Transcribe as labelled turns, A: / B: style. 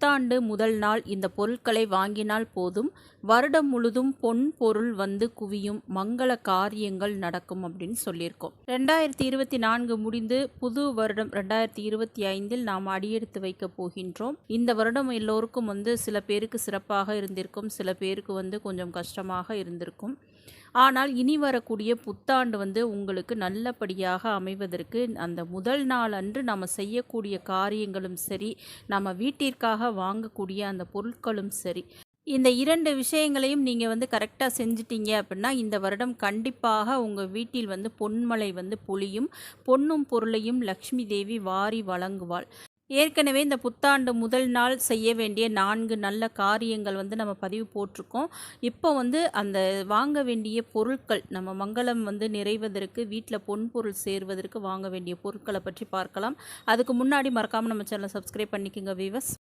A: புத்தாண்டு முதல் நாள் இந்த பொருட்களை வாங்கினால் போதும், வருடம் முழுதும் பொன் பொருள் வந்து குவியும், மங்கள காரியங்கள் நடக்கும் அப்படின்னு சொல்லியிருக்கோம். 2024 முடிந்து புது வருடம் 2025 நாம் அடியெடுத்து வைக்க போகின்றோம். இந்த வருடம் எல்லோருக்கும் சில பேருக்கு சிறப்பாக இருந்திருக்கும், சில பேருக்கு கொஞ்சம் கஷ்டமாக இருந்திருக்கும். ஆனால் இனி வரக்கூடிய புத்தாண்டு உங்களுக்கு நல்லபடியாக அமைவதற்கு அந்த முதல் நாள் அன்று நம்ம செய்யக்கூடிய காரியங்களும் சரி, நம்ம வீட்டிற்காக வாங்கக்கூடிய அந்த பொருட்களும் சரி, இந்த 2 விஷயங்களையும் நீங்கள் கரெக்டாக செஞ்சிட்டீங்க அப்படின்னா இந்த வருடம் கண்டிப்பாக உங்கள் வீட்டில் பொன்மழை பொழியும். பொன்னும் பொருளையும் லக்ஷ்மி தேவி வாரி வழங்குவாள். ஏற்கனவே இந்த புத்தாண்டு முதல் நாள் செய்ய வேண்டிய 4 நல்ல காரியங்கள் நம்ம பதிவு போட்டிருக்கோம். இப்போ அந்த வாங்க வேண்டிய பொருட்கள், நம்ம மங்களம் நிறைவதற்கு, வீட்டில் பொன் பொருள் சேர்வதற்கு வாங்க வேண்டிய பொருட்களை பற்றி பார்க்கலாம். அதுக்கு முன்னாடி மறக்காமல் நம்ம சேனலை சப்ஸ்கிரைப் பண்ணிக்கோங்க வீவர்ஸ்.